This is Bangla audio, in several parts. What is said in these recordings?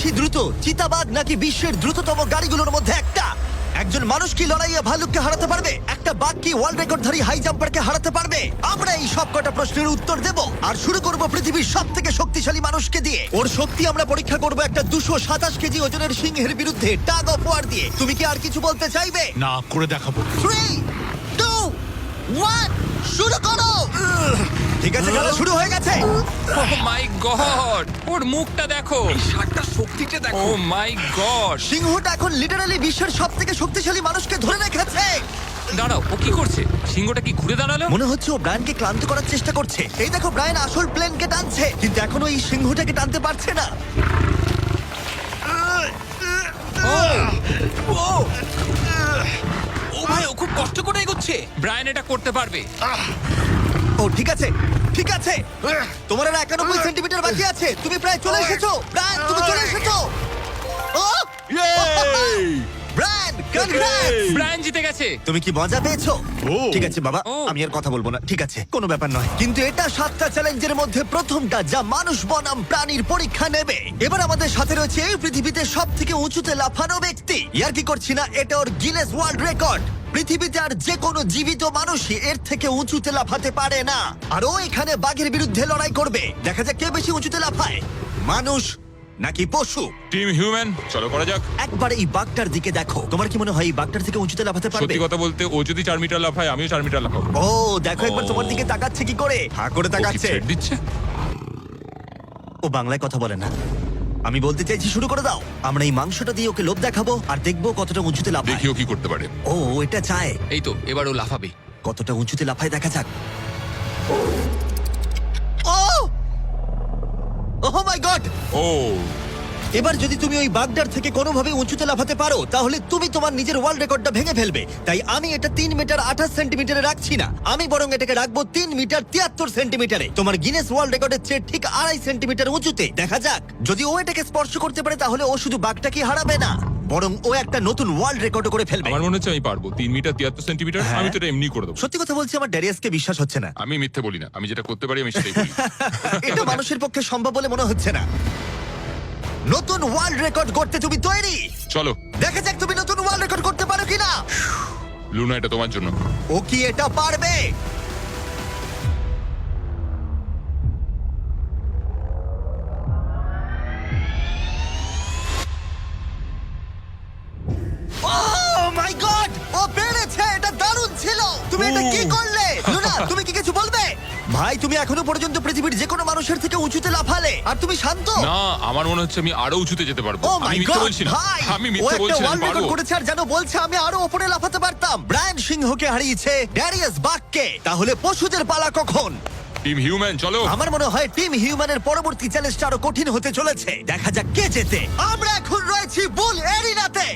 বেশি দ্রুত, চিতাবাঘ নাকি বিশ্বের দ্রুততম গাড়িগুলোর মধ্যে একটা? একজন মানুষ কি লড়াইয়ে ভালুককে হারাতে পারবে? একটা বাঘ কি ওয়ার্ল্ড রেকর্ডধারী হাই জাম্পারকে হারাতে পারবে? আমরা এই সব কটা প্রশ্নের উত্তর দেব আর শুরু করব পৃথিবীর সবথেকে শক্তিশালী মানুষকে দিয়ে। ওর শক্তি আমরা পরীক্ষা করব একটা 227 কেজি ওজনের সিংহের বিরুদ্ধে টাগ অফ ওয়ার দিয়ে। তুমি কি আর কিছু বলতে চাইবে? না, করে দেখাবো। 3, 2, 1, শুরু করো। ঠিক আছে, খেলা শুরু হয়ে গেছে। ও মাই গড, ওর মুখটা দেখো, শার্টটার শক্তিটা ও দেখো। মাই গড। সিংহটা এখন লিটারালি বিশ্বের সবথেকে শক্তিশালী মানুষকে ধরে রেখেছে। দাঁড়াও, ও কি করছে? সিংহটা কি ঘুরে দাঁড়ালো? মনে হচ্ছে ও ব্রায়ানকে ক্লান্ত করার চেষ্টা করছে। এই দেখো, ব্রায়ান আসল প্লেনকে টানছে, কিন্তু এখনো এই সিংহটাকে টানতে পারছে না। ও ভাই, ও খুব কষ্ট করে এগোচ্ছে। ব্রায়ান এটা করতে পারবে। ও ঠিক আছে, ঠিক আছে। তোমার আর 91 সেন্টিমিটার বাকি আছে। তুমি প্রায় চলে এসেছো। ব্রায়ান, তুমি চলে এসেছো। ও ব্রায়ান, কনগ্রেটস! ব্রায়ান জিতে গেছে। তুমি কি মজা পেয়েছো? ও। ঠিক আছে বাবা, ও। আমি আর কথা বলবো না। ঠিক আছে, কোনো ব্যাপার নয়। কিন্তু এটা 7টা চ্যালেঞ্জের মধ্যে প্রথমটা যা মানুষ বনাম প্রাণীর পরীক্ষা নেবে। এবার আমাদের সাথে রয়েছে এই পৃথিবীতে সবথেকে উঁচুতে লাফানো ব্যক্তি। ইয়ার কি করছি না, এটা ওর গিনেস ওয়ার্ল্ড রেকর্ড। পৃথিবীতে আর যে কোনো জীবিত মানুষই এর থেকে উঁচুতে লাফাতে পারে না। আর ও এখানে বাঘের বিরুদ্ধে লড়াই করবে। দেখা যাক কে বেশি উঁচুতে লাফায়, মানুষ নাকি পশু। টিম হিউম্যান, চলো করা যাক। একবার এই বাঘটার দিকে দেখো। তোমার কি মনে হয় এই বাঘটার থেকে উঁচুতে লাফাতে পারবে? সত্যি কথা বলতে, ও যদি 4 মিটার লাফায়, আমিও 4 মিটার লাফাবো। ও দেখো একবার তোমার দিকে তাকাচ্ছে কি করে, হা করে ও কি তাকাচ্ছে। ছেড়ে দিচ্ছে? ও বাংলায় কথা বলে না। আমি বলতে চাইছি শুরু করে দাও। আমরা এই মাংসটা দিয়ে ওকে লোভ দেখাবো আর দেখবো কতটা উঁচুতে লাফায়। দেখি ও কি করতে পারে। ও এটা চায়। এই তো, এবার ও লাফাবে। কতটা উঁচুতে লাফায় দেখা যাক। ও ওহ মাই গড! ও এবার যদি তুমি ওই বাগদার থেকে কোনোভাবে উঁচুতে লাফাতে পারো তাহলে তুমি তোমার নিজের ওয়ার্ল্ড রেকর্ডটা ভেঙে ফেলবে। তাই আমি এটা 3 মিটার 28 সেন্টিমিটারে রাখছি না, আমি বরং এটাকে রাখবো 3 মিটার 73 সেন্টিমিটারে। তোমার গিনেস ওয়ার্ল্ড রেকর্ডের চেয়ে ঠিক 2.5 সেন্টিমিটার উঁচুতে। দেখা যাক, যদি ও এটাকে স্পর্শ করতে পারে তাহলে ও শুধু বাঘটাকে হারাবে না, বরং ও একটা নতুন ওয়ার্ল্ড রেকর্ড করে ফেলবে। আমার মনে হচ্ছে আমি পারবো। 3 মিটার 73 সেন্টিমিটার, হ্যাঁ। আমি তো এটা এমনি করে দেবো। সত্যি কথা বলছি, আমার ড্যারিয়াসকে বিশ্বাস হচ্ছে না। আমি মিথ্যে বলি না, আমি যেটা করতে পারি আমি সেটাই বলি। এটা মানুষের পক্ষে সম্ভব বলে মনে হচ্ছে না। নতুন ওয়ার্ল্ড রেকর্ড করতে তুমি তৈরি? চলো দেখা যাক তুমি নতুন ওয়ার্ল্ড রেকর্ড করতে পারো কিনা। লুনা, এটা তোমার জন্য। ও কি এটা পারবে? Oh my God! ও পেরেছে! এটা দারুণ ছিল! তুমি এটা কি করলে? লুনা, তুমি কি কিছু বলবে? ভাই, তুমি এখনো পর্যন্ত পৃথিবীর যে কোনো মানুষের থেকে উঁচুতে লাফালে আর তুমি শান্ত। না, আমার মনে হচ্ছে আমি আরো উঁচুতে যেতে পারবো। ও আমি মাই মিথ্যে গড বলছি না, ভাই! আমি ও মিথ্যে একটা বলছি না, ওয়ার্ল্ড আমি রেকর্ড পারবো। করেছে আর জানো বলছে আমি আরো উপরে লাফাতে পারতাম। ব্রায়ান সিংহকে হারিয়েছে ড্যারিয়াস বাককে। তাহলে পশুদের পালা কখন? টিম হিউম্যান, চলো। আমার মনে হয় টিম হিউম্যানের পরবর্তী চ্যালেঞ্জটা আরো কঠিন হতে চলেছে। দেখা যাক কে জেতে। আমরা এখন রয়েছি বুল এরিনাতে।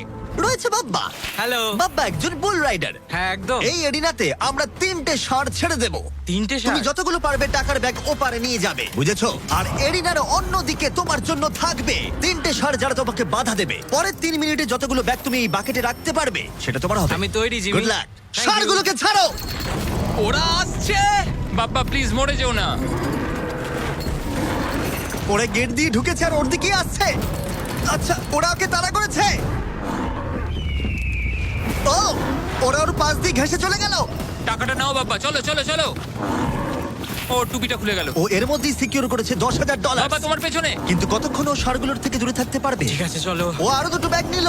রয়েছে বাব্বা। হ্যালো। বাব্বা একজন বুল রাইডার। হ্যাঁ, একদম। এই এরিনাতে আমরা 3টে ষাঁড় ছেড়ে দেব। 3টে তুমি ষাঁড়? যতগুলো পারবে টাকার ব্যাগ ওপারে নিয়ে যাবে, বুঝেছো? আর এরিনার অন্যদিকে তোমার জন্য থাকবে 3টে ষাঁড় যারা তোমাকে বাধা দেবে। পরের 3 মিনিটে যতগুলো ব্যাগ তুমি এই বাকেটে রাখতে পারবে সেটা তোমার হবে। আমি তৈরি, Jimmy. Good luck. Thank you. ষাঁড়গুলোকে ছাড়ো। ওরা আসছে। বাপ্পা প্লিজ মরে যেও না। ওরা গেট দিয়ে ঢুকেছে আর ওর দিকেই আসছে। আচ্ছা, ওরা ওকে তাড়া করেছে। ও, ওরা ওর পাশ দিয়ে ঘেঁষে চলে গেল। টাকাটা নাও বাপ্পা, চলো চলো চলো। ও টুপিটা খুলে গেল। ও এর মধ্যেই সিকিউর করেছে $10,000। বাবা তোমার পেছনে। কিন্তু কতক্ষণ ও ষাঁড়গুলোর থেকে দূরে থাকতে পারবে? ঠিক আছে, চলো। ও আরো 2টো ব্যাগ নিল।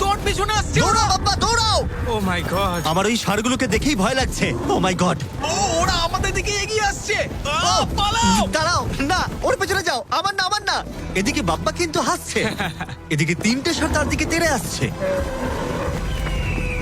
তোর পেছনে আসছে। দৌড়াও বাবা, দৌড়াও। ও মাই গড। আমার ওই ষাঁড়গুলোকে দেখেই ভয় লাগছে। ও মাই গড। ও, ওরা আমাদের দিকে এগিয়ে আসছে। পালাও। দাঁড়াও, না ওর পেছনে যাও। আমার না, আমার না। এদিকে বাব্বা কিন্তু হাসছে, এদিকে 3টে ষাঁড় তার দিকে তেড়ে আসছে।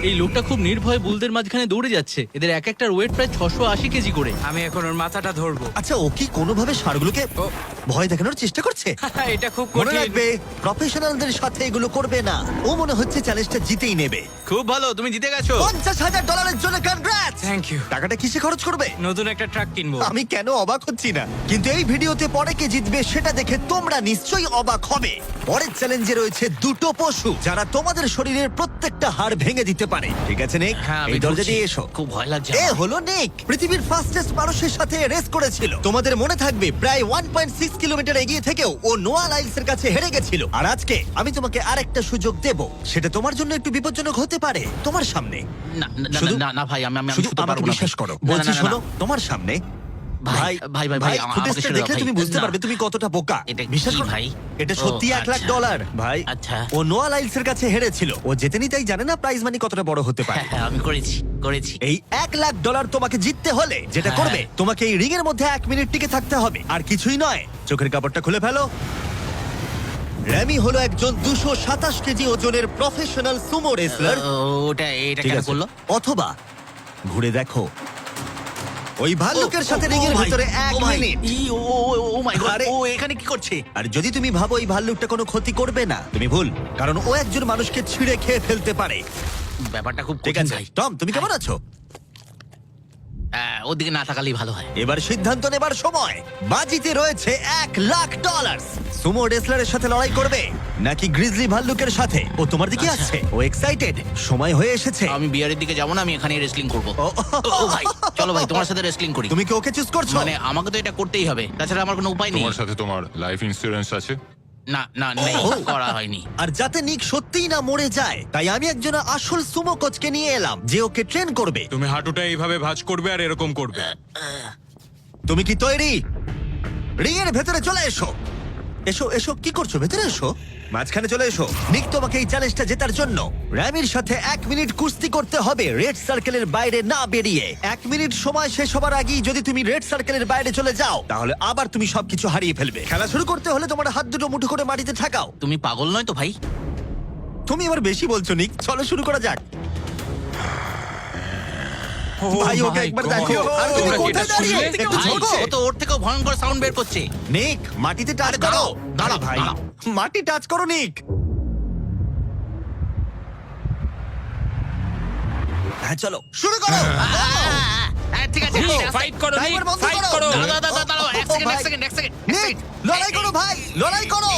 এই লোকটা খুব নির্ভয়ে বুলদের মাঝখানে দৌড়ে যাচ্ছে। এদের এক একটার ওয়েট প্রায় 680 কেজি করে। আমি এখন ওর মাথাটা ধরবো। আচ্ছা, ও কি কোনোভাবে ষাঁড়গুলোকে ও। ভয় দেখানোর চেষ্টা করছে? এটা খুব মনে কঠিন। রাখবে, প্রফেশনালদের সাথে এগুলো করবে না। ও মনে হচ্ছে চ্যালেঞ্জটা জিতেই নেবে। খুব ভালো, তুমি জিতে গেছো। $50,000 জন্য কনগ্রাটস। Thank you. টাকাটা কিসে খরচ করবে? নতুন একটা ট্রাক কিনবো। আমি কেন অবাক হচ্ছি না, কিন্তু এই ভিডিওতে পরে কে জিতবে সেটা দেখে তোমরা নিশ্চয়ই অবাক হবে। পরের চ্যালেঞ্জে রয়েছে 2টো পশু যারা তোমাদের শরীরের প্রত্যেকটা হাড় ভেঙে দিতে পারে। ঠিক আছে নিক, হ্যাঁ, আমি এই দরজা ঢুকছি। দিয়ে এসো। খুব ভয় লাগছে এ আমার। হলো নিক, পৃথিবীর ফাস্টেস্ট মানুষের সাথে রেস করেছিল। তোমাদের মনে থাকবে প্রায় 1.6 কিলোমিটার এগিয়ে থেকেও ও নোয়া লাইলস এর কাছে হেরে গেছিল। আর আজকে আমি তোমাকে আরেকটা সুযোগ দেব, সেটা তোমার জন্য একটু বিপজ্জনক হতে পারে। তোমার সামনে না না, শুধু- না না ভাই, আমি শুধু শুতে আমাকে পারবো না বিশ্বাস করো, না, না, বলছি না, না, শোনো, না। তোমার সামনে ভাই, ভাই, ভাই, ভাই, আমাকে ফুটেজটা ছেড়ে দাও, দেখলে ভাই। তুমি বুঝতে না। পারবে তুমি কতটা বোকা। এটা বিশ্বাস কি করো ভাই? এটা ও, সত্যি $1,00,000 ভাই। আচ্ছা। ও নোয়া লাইলস এর কাছে হেরেছিল, ও জেতেনি তাই জানে না প্রাইজ মানি কতটা বড় হতে পারে। হ্যাঁ, আমি করেছি। এই $1,00,000 তোমাকে জিততে হলে যেটা হ্যাঁ। করবে, তোমাকে এই রিং এর মধ্যে 1 মিনিট টিকে থাকতে হবে, আর কিছুই নয়। চোখের কাপড়টা খুলে ফেলো। র্যামি হলো একজন 227 কেজি ওজনের প্রফেশনাল সুমো রেসলার। এটা ঠিক কেন আছে। করলো? অথবা ঘুরে দেখো, ওই ভাল্লুকের সাথে ও, রিং এর ও ভাই, ভিতরে ও 1 ভাই, মিনিট। ও মাই গড, আরে- ও এখানে কি করছে? আর যদি তুমি ভাবো এই ভাল্লুকটা কোনো ক্ষতি করবে না, তুমি ভুল, কারণ ও একজন মানুষকে ছিঁড়ে খেয়ে ফেলতে পারে। ব্যাপারটা খুব ঠিক কঠিন আছে ভাই। টম, তুমি কেমন আছো? ওদিকে না তাকালেই ভালো হয়। এবার সিদ্ধান্ত নেবার সময়। বাজিতে রয়েছে $1,00,000। সুমো রেসলারের সাথে লড়াই করবে নাকি গ্রিজলি ভাল্লুকের সাথে? ও তোমার দিকে আচ্ছা। আসছে, ও এক্সাইটেড, সময় হয়ে এসেছে। আমি বিয়ারের দিকে যাবো না, আমি এখানেই রেসলিং করবো। ও, ও ভাই, চলো ভাই, তোমার সাথে রেসলিং করি। তুমি কি ওকে চুজ করছো? মানে আমাকে তো এটা করতেই হবে, তাছাড়া আমার কোনো উপায় নেই। তোমার সাথে তোমার লাইফ ইন্স্যুরেন্স আছে? না না, নেই, ও। করা হয়নি। আর যাতে নিক সত্যিই না মরে যায়, তাই আমি একজন আসল সুমো কোচকে নিয়ে এলাম যে ওকে ট্রেন করবে। তুমি হাঁটুটা এইভাবে ভাঁজ করবে আর এরকম করবে। তুমি কি তৈরি? রিং এর ভেতরে চলে এসো। এসো এসো, কি করছো? ভেতরে এসো, মাঝখানে চলে এসো। নিক তোমাকে এই চ্যালেঞ্জটা জেতার জন্য র্যামির সাথে 1 মিনিট কুস্তি করতে হবে রেড সার্কেলের বাইরে না বেরিয়ে। 1 মিনিট সময় শেষ হবার আগেই যদি তুমি রেড সার্কেলের বাইরে চলে যাও, তাহলে আবার তুমি সবকিছু হারিয়ে ফেলবে। খেলা শুরু করতে হলে তোমার হাত দুটো মুঠো করে মাটিতে ঠাকাও। তুমি পাগল নয় তো ভাই? তুমি এবার বেশি বলছো নিক, চলো শুরু করা যাক। ভাই ওকে my একবার God! দেখো। আর তুমি তোমরা কি কোথায় এটা দাঁড়িয়ে? শুনলে? একটু ভাই, ঝোঁকো। ও তো ওর থেকেও ভয়ঙ্কর সাউন্ড বের করছে। নিক মাটিতে টাচ আরে করো। দাঁড়াও, দাঁড়াও, আরে ভাই, দাঁড়াও। মাটি টাচ করো নিক। হ্যাঁ চলো শুরু করো। ঠিক আছে, নিক, ঠিক আছে। ফাইট করো, নিক, ড্রাইভার বন্ধ ফাইট করো। করো। দাঁড়াও, এক ও সেকেন্ড, ভাই। এক সেকেন্ড, এক সেকেন্ড, এক নিক সেকেন্ড। লড়াই করো ভাই, লড়াই করো।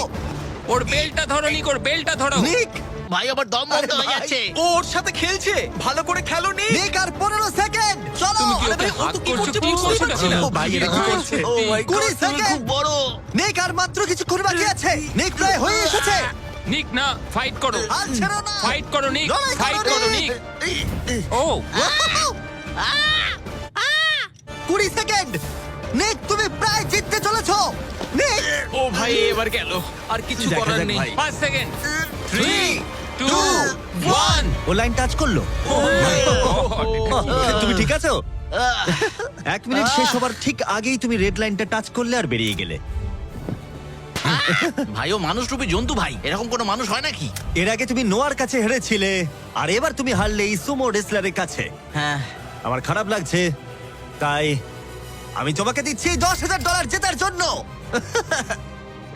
ওর বেলটা ধরো, নিক, ওর বেলটা ধরো। নিক, ভাই আবার দম বন্ধ হয়ে ভাই। যাচ্ছে। ও ওর সাথে খেলছে, ভালো করে খেলো নি। নিক আর 15 সেকেন্ড। চলো। তুমি কি আরে ওকে ভাই, ও হাত তো কি করছো? করছে কি বুঝতেই করছো পারছি না। এটা? ও ভাই, এটা কি করছে? ও মাই 20 গড, তুমি সেকেন্ড। খুব বড়। নিক আর মাত্র কিছুক্ষণ বাকি আছে। নিক প্রায় হয়ে এসেছে। নিক না, ফাইট করো। আর ছেড়ো না। ফাইট করো, নিক, লড়াই ফাইট করো, নিক। ও 20 সেকেন্ড। নিক তুমি প্রায় জিততে চলেছো। নিক ও ভাই এবার গেল, আর কিছু দেখা করার যাক নেই। ভাই। 5 সেকেন্ড। 3, 2 1 ও লাইন টাচ করলো। তুমি ঠিক আছো? 1 মিনিট শেষ হবার ঠিক আগেই তুমি রেড লাইনটা টাচ করলে আর বেরিয়ে গেলে। ভাই ও মানুষ রূপী জন্তু ভাই, এরকম কোনো মানুষ হয় নাকি? এর আগে তুমি নোয়ার কাছে হেরেছিলে, আর এবার তুমি হারলে এই সুমো রেসলারের কাছে। হ্যাঁ, আমার খারাপ লাগছে, তাই আমি তোমাকে দিচ্ছি $10,000 জেতার জন্য।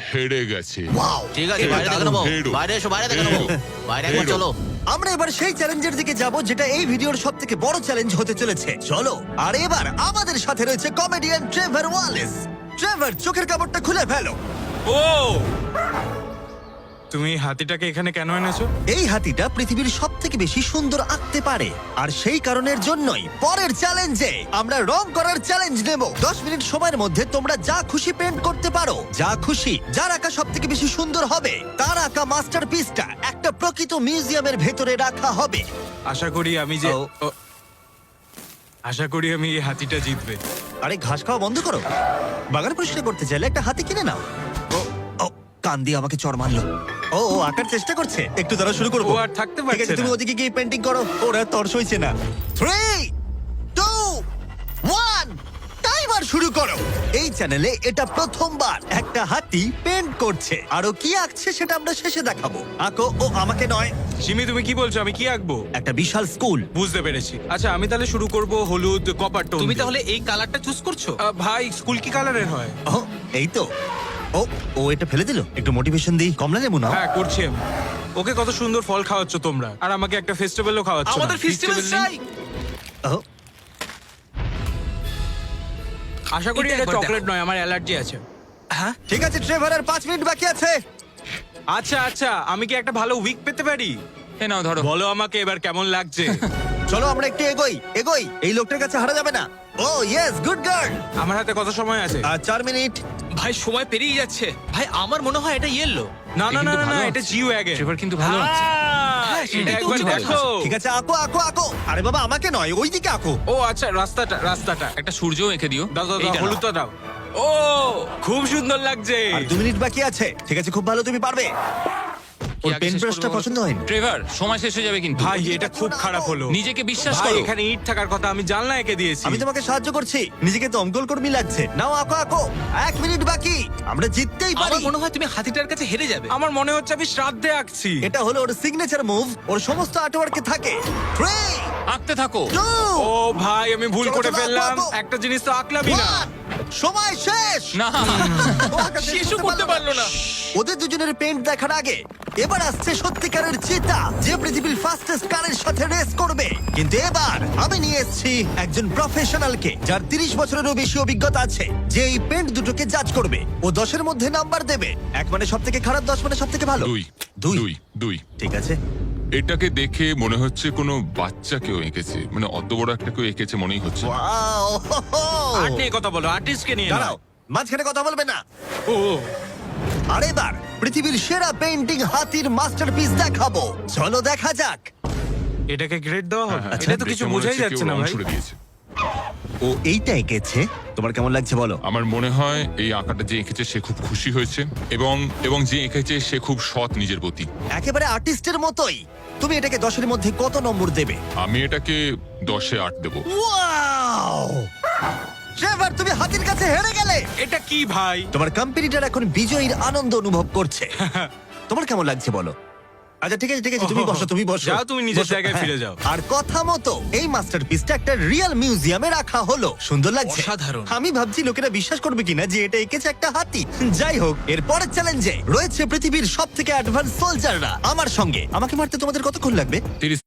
হেরে গেছে। ওয়াও, ঠিক আছে, বাইরে দেখে নেবো। হেরো। বাইরে এসো, বাইরে দেখে নেবো। বাইরে একবার হেরো। চলো। আমরা এবার সেই চ্যালেঞ্জের দিকে যাব যেটা এই ভিডিওর সব থেকে বড় চ্যালেঞ্জ হতে চলেছে। চলো। আর এবার আমাদের সাথে রয়েছে কমেডিয়ান ট্রেভার ওয়ালেস। ট্রেভার, চোখের কাপড়টা খুলে ফেলো। ও তুমি হাতিটাকে এখানে কেন এনেছো? এই হাতিটা পৃথিবীর সব থেকে বেশি সুন্দর আঁকতে পারে, আর সেই কারণের জন্যই পরের চ্যালেঞ্জে আমরা রং করার চ্যালেঞ্জ নেব। 10 মিনিট সময়ের মধ্যে তোমরা যা খুশি পেন্ট করতে পারো, যা খুশি। যার আঁকা সব থেকে বেশি সুন্দর হবে, তার আঁকা মাস্টারপিসটা একটা প্রকৃত মিউজিয়ামের ভেতরে রাখা হবে। আশা করি আমি যে ও। ও, আশা করি আমি এই হাতিটা জিতবে। আরে ঘাস খাওয়া বন্ধ করো। বাগান পরিষ্কার করতে চাইলে একটা হাতি কিনে নাও। ও ও, কান দিয়ে আমাকে চড় মারলো। ও ও আঁকার চেষ্টা করছে, একটু দ্বারা শুরু করবো। ও আর থাকতে ঠিক পারছে আছে, তুমি না। ওদিকে গিয়ে পেন্টিং করো। ওরা তর সইছে না। 3, 2, 1, টাইমার শুরু করো। এই চ্যানেলে এটা প্রথমবার একটা হাতি পেন্ট করছে, আর ও কি আঁকছে সেটা আমরা শেষে দেখাবো। আঁকো। ও আমাকে নয়, সিমি তুমি কি বলছো, আমি কি আঁকবো? একটা বিশাল স্কুল। বুঝতে পেরেছি। আচ্ছা আমি তাহলে শুরু করব হলুদ কপার টোন। তুমি তাহলে এই কালারটা চুজ করছো? ভাই স্কুল কি কালারের হয়? ও এই তো। ও ও এটা ফেলে দিল। একটু মোটিভেশন দিই। কমলা লেবু নাও। হ্যাঁ করছি আমি। ওকে কত সুন্দর ফল খাওয়াচ্ছ তোমরা, আর আমাকে একটা ফেস্টিভ্যালও খাওয়াচ্ছ। আমাদের না। ফেস্টিভ্যাল Festival নেই? চাই। ও আশা করি এটা এটা একবার চকলেট দেখো। নয়, আমার অ্যালার্জি আছে। হ্যাঁ, ঠিক আছে ট্রেভার, আর 5 মিনিট বাকি আছে। আচ্ছা আচ্ছা, আমি কি একটা ভালো উইক পেতে পারি? এ নাও ধরো। বলো আমাকে এবার কেমন লাগছে। চলো আমরা একটু এগোই এগোই। এই লোকটার কাছে হারা যাবে না। ও ইয়েস, গুড গার্ল। আমার হাতে কত সময় আছে? 4 মিনিট। ভাই সময় পেরিয়ে যাচ্ছে। ভাই আমার মনে হয় এটা ইয়েলো। না না না কিন্তু না ভালো এটা আছে। জিও ওয়াগন ট্রেভার কিন্তু ভালো আছে। হ্যাঁ, সেটাই এটা তো একবার উচিত দেখো। ঠিক আছে, আঁকো আঁকো আঁকো। আরে বাবা, আমাকে নয়, ওইদিকে আঁকো। ও আচ্ছা, রাস্তাটা একটা সূর্যও এঁকে দিও। দাও দাও দাও, এইটা নাও। হলুদটা দাও। ও খুব সুন্দর লাগছে। আর 2 মিনিট বাকি আছে। ঠিক আছে, খুব ভালো, তুমি পারবে। কি ওর আগে পেন শেষ ব্রাশটা করবো বলো তো? পছন্দ হয়নি। ট্রেভার, সময় শেষ হয়ে যাবে কিন্তু। ভাই এটা খুব খারাপ হলো। নিজেকে বিশ্বাস ভাই করো। এখানে ইট থাকার কথা, আমি জানলা এঁকে দিয়েছি। আমি তোমাকে সাহায্য করছি, নিজেকে দমকল কর্মী লাগছে। নাও আঁকো আঁকো। 1 মিনিট বাকি, আমরা জিততেই পারি। আমার মনে হয় তুমি হাতিটার কাছে হেরে যাবে। আমার মনে হচ্ছে আমি শ্রাদ্ধে আঁকছি। এটা হলো ওর সিগনেচার মুভ, ওর সমস্ত আর্টওয়ার্কে থাকে। 3 আঁকতে থাকো। 2 ও ভাই আমি ভুল চলো, করে চলো, ফেললাম। আঁকো, আঁকো। একটা জিনিস তো আঁকলামই না। 1 সময় শেষ। না, ও আঁকা শেষ শেষও করতে পারলো না। ওদের দুজনের পেন্ট দেখার আগে এবার আসছে সত্যিকারের চিতা, যে পৃথিবীর ফাস্টেস্ট কারের সাথে রেস করবে। কিন্তু এবার আমি নিয়ে এসেছি একজন প্রফেশনালকে, যার 30 বছরেরও বেশি অভিজ্ঞতা আছে, যে এই পেন্ট দুটোকে জাজ করবে। ও 10-এর মধ্যে নাম্বার দেবে। 1 মানে সব থেকে খারাপ, 10 মানে সব থেকে ভালো। দুই। ঠিক আছে। এটাকে দেখে মনে হচ্ছে কোনো বাচ্চা কেউ এঁকেছে, মানে অত বড় একটা কেউ এঁকেছে মনেই হচ্ছে না। ওয়াও! আর্ট নিয়ে কথা বলো, আর্টিস্টকে নিয়ে দাঁড়াও, নাও। মাঝখানে কথা বলবে না। ও আর এবার পৃথিবীর সেরা পেন্টিং হাতির মাস্টারপিস দেখাবো। চলো দেখা যাক। এটাকে গ্রেড দেওয়া হবে? হ্যাঁ, এটা তো কিছু দেখে মনে বোঝাই হচ্ছে যাচ্ছে কেউ না রং ভাই। ছুড়ে দিয়েছে। ও এইটা এঁকেছে, তোমার কেমন লাগছে বলো? আমার মনে হয় এই আঁকাটা যে এঁকেছে সে খুব খুশি হয়েছে, এবং যে এঁকেছে সে খুব সৎ নিজের প্রতি। একেবারে আর্টিস্টের মতোই। তুমি এটাকে 10-এর মধ্যে কত নম্বর দেবে? আমি এটাকে 10-এ 8 দেবো। ওয়াও! ট্রেভার, তুমি হাতির কাছে হেরে গেলে। এটা কি ভাই? তোমার কম্পিটিটর এখন বিজয়ীর আনন্দ অনুভব করছে। তোমার কেমন লাগছে বলো? আচ্ছা ঠিক আছে, তুমি বসো, তুমি বসো। যাও, তুমি নিজের বসো, জায়গায় হ্যাঁ। ফিরে যাও। আর কথা মতো এই মাস্টারপিসটা একটা রিয়েল মিউজিয়ামে রাখা হলো। সুন্দর লাগছে। অসাধারণ। আমি ভাবছি লোকেরা বিশ্বাস করবে কিনা যে এটা এঁকেছে একটা হাতি। যাই হোক, এর পরের চ্যালেঞ্জে রয়েছে পৃথিবীর সবথেকে অ্যাডভান্স সোলজাররা আমার সঙ্গে। আমাকে মারতে তোমাদের কতক্ষণ লাগবে? 30